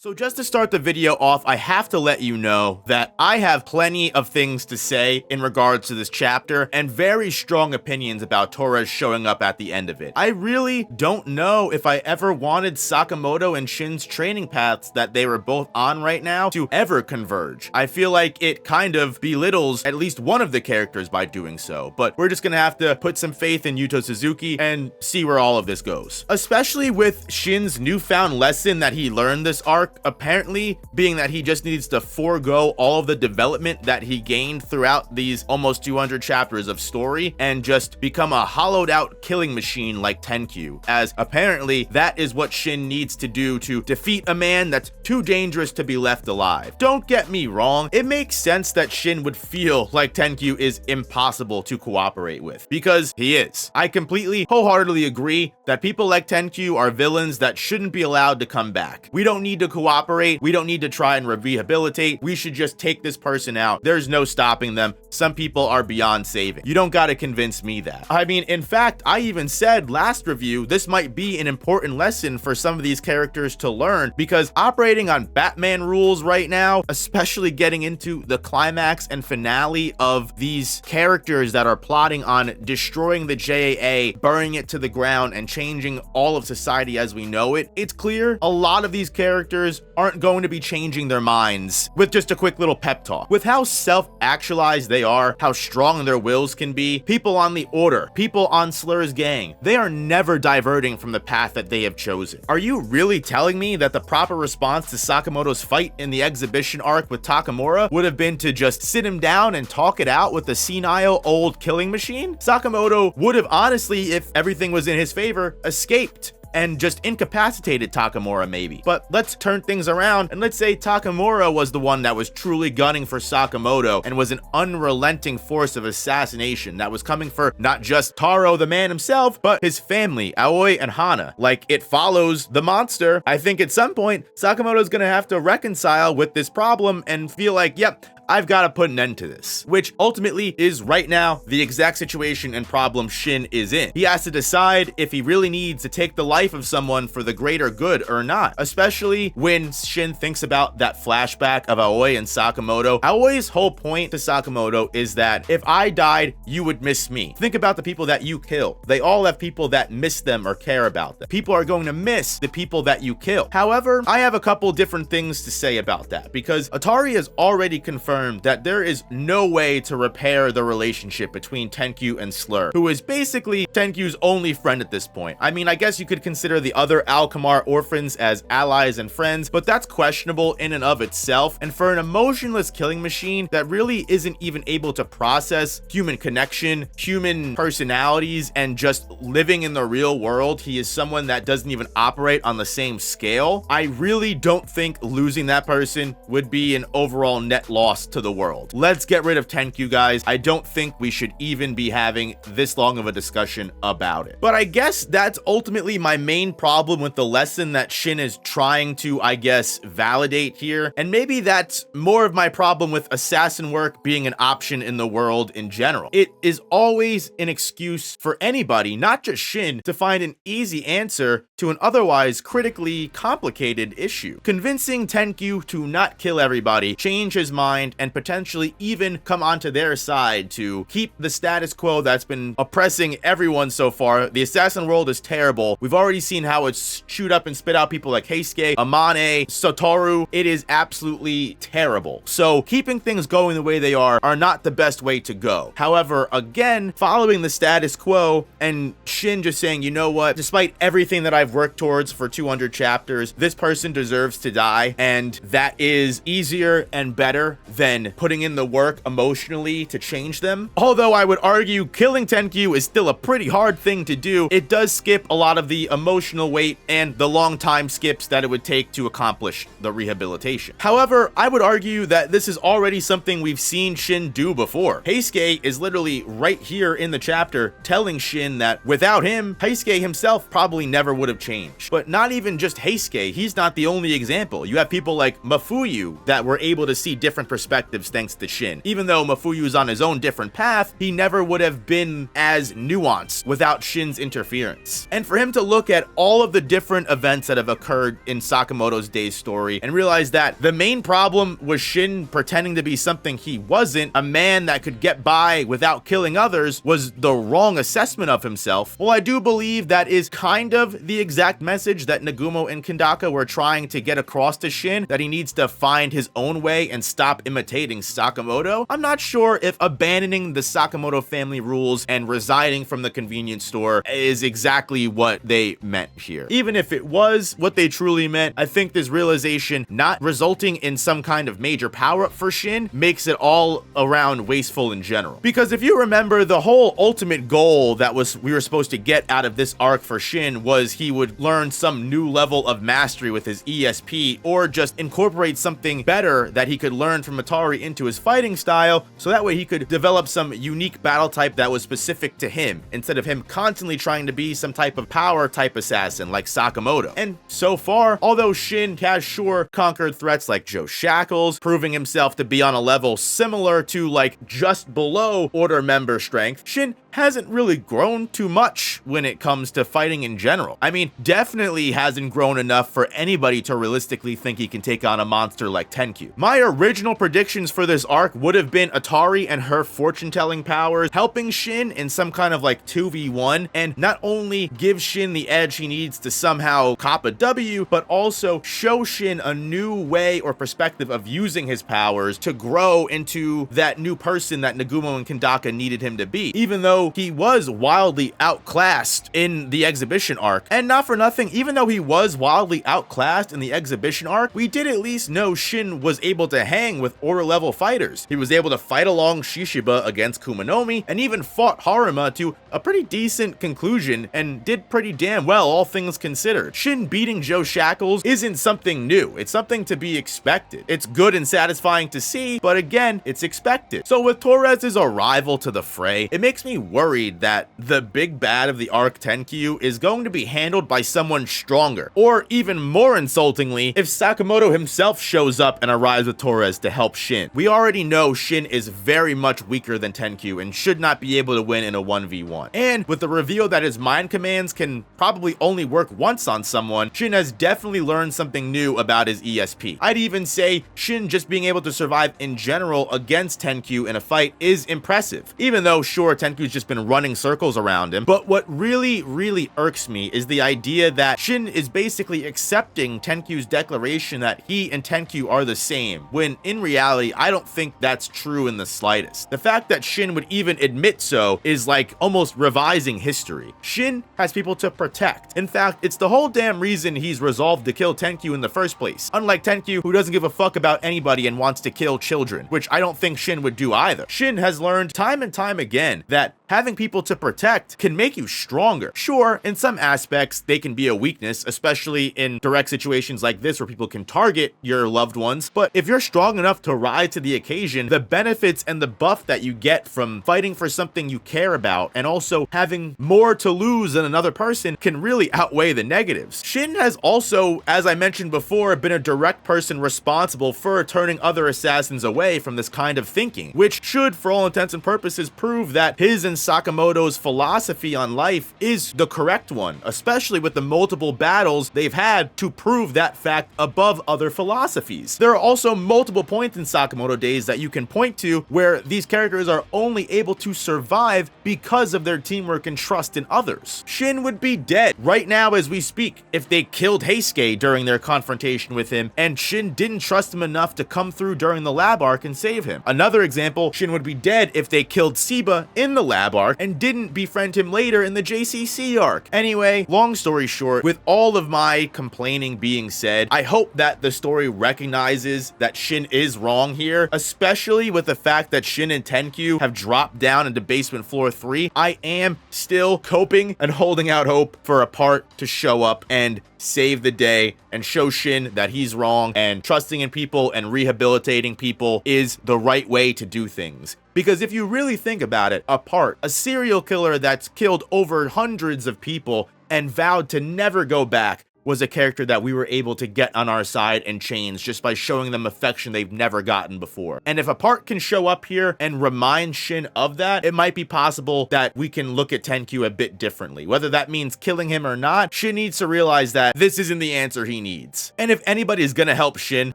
So just to start the video off, I have to let you know that I have plenty of things to say in regards to this chapter and very strong opinions about Torres showing up at the end of it. I really don't know if I ever wanted Sakamoto and Shin's training paths that they were both on right now to ever converge. I feel like it kind of belittles at least one of the characters by doing so, but we're just gonna have to put some faith in Yuto Suzuki and see where all of this goes. Especially with Shin's newfound lesson that he learned this arc, apparently being that he just needs to forego all of the development that he gained throughout these almost 200 chapters of story and just become a hollowed out killing machine like Tenkyu, as apparently that is what Shin needs to do to defeat a man that's too dangerous to be left alive. Don't get me wrong, it makes sense that Shin would feel like Tenkyu is impossible to cooperate with, because he is. I completely wholeheartedly agree that people like Tenkyu are villains that shouldn't be allowed to come back. We don't need to cooperate. We don't need to try and rehabilitate. We should just take this person out. There's no stopping them. Some people are beyond saving. You don't got to convince me that. I mean, in fact, I even said last review, this might be an important lesson for some of these characters to learn, because operating on Batman rules right now, especially getting into the climax and finale of these characters that are plotting on destroying the JAA, burning it to the ground, and changing all of society as we know it, it's clear a lot of these characters aren't going to be changing their minds with just a quick little pep talk. With how self-actualized they are, how strong their wills can be, people on the Order, people on Slur's gang, they are never diverting from the path that they have chosen. Are you really telling me that the proper response to Sakamoto's fight in the exhibition arc with Takamura would have been to just sit him down and talk it out with the senile old killing machine? Sakamoto would have honestly, if everything was in his favor, escaped and just incapacitated Takamura maybe. But let's turn things around and let's say Takamura was the one that was truly gunning for Sakamoto and was an unrelenting force of assassination that was coming for not just Taro the man himself, but his family, Aoi and Hana. Like, it follows the monster. I think at some point, Sakamoto's gonna have to reconcile with this problem and feel like, yep, I've got to put an end to this, which ultimately is right now the exact situation and problem Shin is in. He has to decide if he really needs to take the life of someone for the greater good or not, especially when Shin thinks about that flashback of Aoi and Sakamoto. Aoi's whole point to Sakamoto is that if I died, you would miss me. Think about the people that you kill. They all have people that miss them or care about them. People are going to miss the people that you kill. However, I have a couple different things to say about that, because Atari has already confirmed that there is no way to repair the relationship between Tenkyu and Slur, who is basically Tenkyu's only friend at this point. I mean, I guess you could consider the other Alkamar orphans as allies and friends, but that's questionable in and of itself. And for an emotionless killing machine that really isn't even able to process human connection, human personalities, and just living in the real world, he is someone that doesn't even operate on the same scale. I really don't think losing that person would be an overall net loss to the world. Let's get rid of Tenkyu, guys. I don't think we should even be having this long of a discussion about it. But I guess that's ultimately my main problem with the lesson that Shin is trying to, I guess, validate here. And maybe that's more of my problem with assassin work being an option in the world in general. It is always an excuse for anybody, not just Shin, to find an easy answer to an otherwise critically complicated issue. Convincing Tenkyu to not kill everybody, change his mind, and potentially even come onto their side to keep the status quo that's been oppressing everyone so far. The assassin world is terrible. We've already seen how it's shoot up and spit out people like Heisuke, Amane, Satoru. It is absolutely terrible. So keeping things going the way they are not the best way to go. However, again, following the status quo and Shin just saying, you know what, despite everything that I've worked towards for 200 chapters, this person deserves to die, and that is easier and better than putting in the work emotionally to change them. Although I would argue killing Tenkyu is still a pretty hard thing to do, it does skip a lot of the emotional weight and the long time skips that it would take to accomplish the rehabilitation. However, I would argue that this is already something we've seen Shin do before. Heisuke is literally right here in the chapter telling Shin that without him, Heisuke himself probably never would have changed. But not even just Heisuke, he's not the only example. You have people like Mafuyu that were able to see different perspectives perspectives thanks to Shin. Even though Mafuyu's on his own different path, he never would have been as nuanced without Shin's interference. And for him to look at all of the different events that have occurred in Sakamoto's day's story and realize that the main problem was Shin pretending to be something he wasn't, a man that could get by without killing others, was the wrong assessment of himself. Well, I do believe that is kind of the exact message that Nagumo and Kandaka were trying to get across to Shin, that he needs to find his own way and stop imitating Sakamoto. I'm not sure if abandoning the Sakamoto family rules and residing from the convenience store is exactly what they meant here. Even if it was what they truly meant, I think this realization not resulting in some kind of major power-up for Shin makes it all around wasteful in general. Because if you remember, the whole ultimate goal that we were supposed to get out of this arc for Shin was he would learn some new level of mastery with his ESP, or just incorporate something better that he could learn from Atari into his fighting style, so that way he could develop some unique battle type that was specific to him, instead of him constantly trying to be some type of power type assassin like Sakamoto. And so far, although Shin has sure conquered threats like Joe Shackles, proving himself to be on a level similar to like just below Order member strength, Shin hasn't really grown too much when it comes to fighting in general. I mean, definitely hasn't grown enough for anybody to realistically think he can take on a monster like Tenkyu. My original predictions for this arc would have been Atari and her fortune-telling powers helping Shin in some kind of like 2v1, and not only give Shin the edge he needs to somehow cop a W, but also show Shin a new way or perspective of using his powers to grow into that new person that Nagumo and Kandaka needed him to be, even though he was wildly outclassed in the exhibition arc. And not for nothing, even though he was wildly outclassed in the exhibition arc, we did at least know Shin was able to hang with order level fighters. He was able to fight along Shishiba against Kumanomi, and even fought Haruma to a pretty decent conclusion, and did pretty damn well, all things considered. Shin beating Joe Shackles isn't something new, it's something to be expected. It's good and satisfying to see, but again, it's expected. So with Torres' arrival to the fray, it makes me worried that the big bad of the arc, Tenkyu, is going to be handled by someone stronger, or even more insultingly, if Sakamoto himself shows up and arrives with Torres to help Shin. We already know Shin is very much weaker than Tenkyu and should not be able to win in a 1v1. And with the reveal that his mind commands can probably only work once on someone, Shin has definitely learned something new about his ESP. I'd even say Shin just being able to survive in general against Tenkyu in a fight is impressive, even though sure, Tenkyu's just been running circles around him. But what really irks me is the idea that Shin is basically accepting Tenkyu's declaration that he and Tenkyu are the same, when in reality, I don't think that's true in the slightest. The fact that Shin would even admit so is like almost revising history. Shin has people to protect. In fact, it's the whole damn reason he's resolved to kill Tenkyu in the first place. Unlike Tenkyu, who doesn't give a fuck about anybody and wants to kill children, which I don't think Shin would do either. Shin has learned time and time again that having people to protect can make you stronger. Sure, in some aspects, they can be a weakness, especially in direct situations like this where people can target your loved ones, but if you're strong enough to rise to the occasion, the benefits and the buff that you get from fighting for something you care about, and also having more to lose than another person, can really outweigh the negatives. Shin has also, as I mentioned before, been a direct person responsible for turning other assassins away from this kind of thinking, which should, for all intents and purposes, prove that his and Sakamoto's philosophy on life is the correct one, especially with the multiple battles they've had to prove that fact above other philosophies. There are also multiple points in Sakamoto days that you can point to where these characters are only able to survive because of their teamwork and trust in others. Shin would be dead right now as we speak if they killed Heisuke during their confrontation with him, and Shin didn't trust him enough to come through during the lab arc and save him. Another example, Shin would be dead if they killed Siba in the lab arc and didn't befriend him later in the JCC arc. Anyway, long story short, with all of my complaining being said, I hope that the story recognizes that Shin is wrong here, especially with the fact that Shin and Tenkyu have dropped down into basement floor 3. I am still coping and holding out hope for a part to show up and save the day and show Shin that he's wrong, and trusting in people and rehabilitating people is the right way to do things. Because if you really think about it, a serial killer that's killed over hundreds of people and vowed to never go back, was a character that we were able to get on our side and change just by showing them affection they've never gotten before. And if a part can show up here and remind Shin of that, it might be possible that we can look at Tenkyu a bit differently. Whether that means killing him or not, Shin needs to realize that this isn't the answer he needs. And if anybody is gonna help Shin,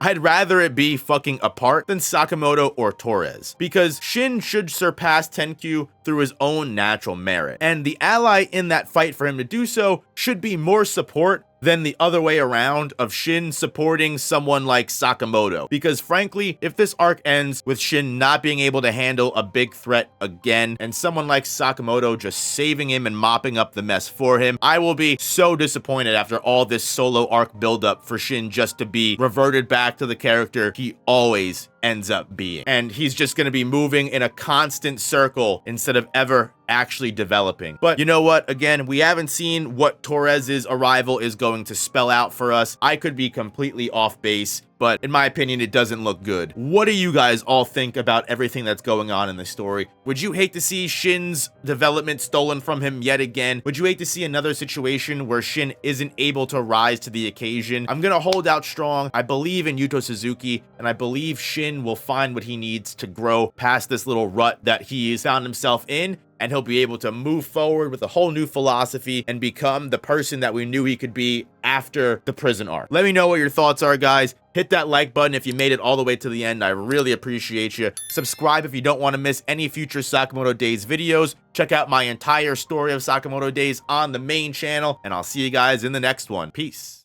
I'd rather it be fucking a part than Sakamoto or Torres, because Shin should surpass Tenkyu through his own natural merit, and the ally in that fight for him to do so should be more support than the other way around of Shin supporting someone like Sakamoto. Because frankly, if this arc ends with Shin not being able to handle a big threat again, and someone like Sakamoto just saving him and mopping up the mess for him, I will be so disappointed after all this solo arc buildup for Shin just to be reverted back to the character he always ends up being. And he's just going to be moving in a constant circle instead of ever actually developing. But you know what? Again, we haven't seen what Torres's arrival is going to spell out for us. I could be completely off base, but in my opinion, it doesn't look good. What do you guys all think about everything that's going on in the story? Would you hate to see Shin's development stolen from him yet again? Would you hate to see another situation where Shin isn't able to rise to the occasion? I'm gonna hold out strong. I believe in Yuto Suzuki, and I believe Shin will find what he needs to grow past this little rut that he's found himself in, and he'll be able to move forward with a whole new philosophy and become the person that we knew he could be after the prison arc. Let me know what your thoughts are, guys. Hit that like button if you made it all the way to the end. I really appreciate you. Subscribe if you don't want to miss any future Sakamoto Days videos. Check out my entire story of Sakamoto Days on the main channel, and I'll see you guys in the next one. Peace.